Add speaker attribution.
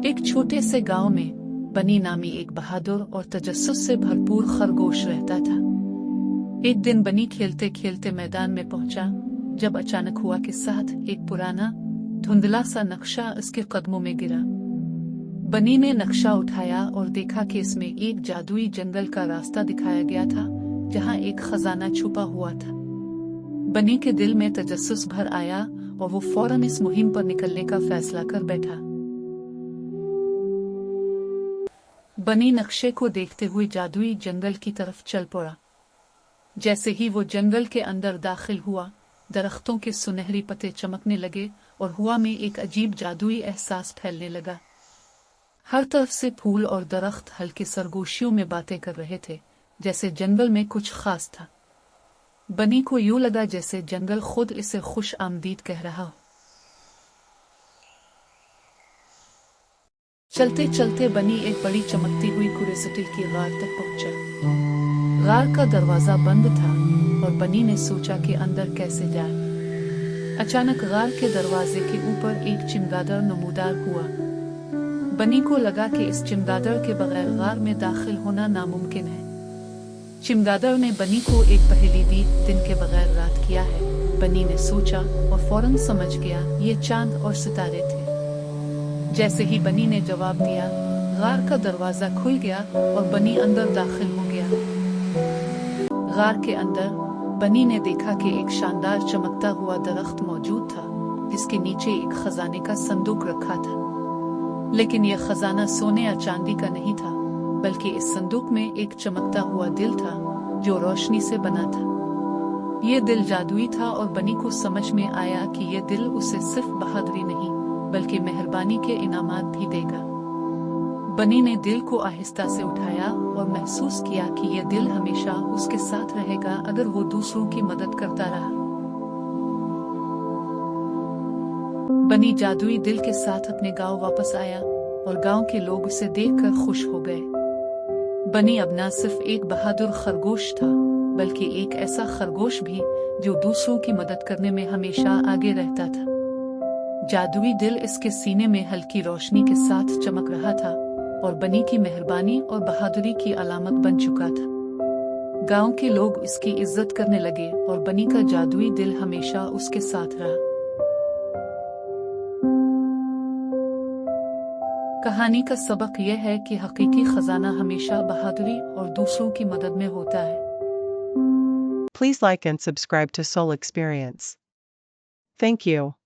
Speaker 1: एक छोटे से गांव में बनी नामी एक बहादुर और तजस्सुस से भरपूर खरगोश रहता था। एक दिन बनी खेलते खेलते मैदान में पहुंचा, जब अचानक हुआ कि साथ एक पुराना धुंधला सा नक्शा उसके कदमों में गिरा। बनी ने नक्शा उठाया और देखा कि इसमें एक जादुई जंगल का रास्ता दिखाया गया था, जहां एक खजाना छुपा हुआ था। बनी के दिल में तजस्सुस भर आया और वो फौरन इस मुहिम पर निकलने का फैसला कर बैठा। बनी नक्शे को देखते हुए जादुई जंगल की तरफ चल पड़ा। जैसे ही वो जंगल के अंदर दाखिल हुआ, दरख्तों के सुनहरी पत्ते चमकने लगे और हवा में एक अजीब जादुई एहसास फैलने लगा। हर तरफ से फूल और दरख्त हल्की सरगोशियों में बातें कर रहे थे, जैसे जंगल में कुछ खास था। बनी को यूं लगा जैसे जंगल खुद इसे खुश आमदीद कह रहा हो। चलते चलते बनी एक बड़ी चमकती हुई क्यूरियोसिटी की गार तक पहुंचा। गार का दरवाजा बंद था और बनी ने सोचा कि अंदर कैसे जाए। अचानक गार के दरवाजे के ऊपर एक चमगादड़ नमूदार हुआ। बनी को लगा कि इस चमगादड़ के बगैर गार में दाखिल होना नामुमकिन है। चमगादड़ ने बनी को एक पहेली दी, दिन के बगैर रात किया है। बनी ने सोचा और फौरन समझ गया ये चांद और सितारे थे। जैसे ही बनी ने जवाब दिया, गार का दरवाजा खुल गया और बनी अंदर दाखिल हो गया। गार के अंदर बनी ने देखा कि एक शानदार चमकता हुआ दरख्त मौजूद था, जिसके नीचे एक खजाने का संदूक रखा था। लेकिन यह खजाना सोने या चांदी का नहीं था, बल्कि इस संदूक में एक चमकता हुआ दिल था, जो रोशनी से बना था। यह दिल जादुई था और बनी को समझ में आया कि यह दिल उसे सिर्फ बहादुरी नहीं, बल्कि मेहरबानी के इनामात भी देगा। बनी ने दिल को आहिस्ता से उठाया और महसूस किया कि यह दिल हमेशा उसके साथ रहेगा अगर वो दूसरों की मदद करता रहा। बनी जादुई दिल के साथ अपने गांव वापस आया और गांव के लोग उसे देखकर खुश हो गए। बनी अब न सिर्फ एक बहादुर खरगोश था, बल्कि एक ऐसा खरगोश भी जो दूसरों की मदद करने में हमेशा आगे रहता था। जादुई दिल इसके सीने में हल्की रोशनी के साथ चमक रहा था और बनी की मेहरबानी और बहादुरी की अलामत बन चुका था। गांव के लोग इसकी इज्जत करने लगे और बनी का जादुई दिल हमेशा उसके साथ रहा। कहानी का सबक यह है कि हकीकी खजाना हमेशा बहादुरी और दूसरों की मदद में होता है।
Speaker 2: Please like and subscribe to Soul Experience. Thank you.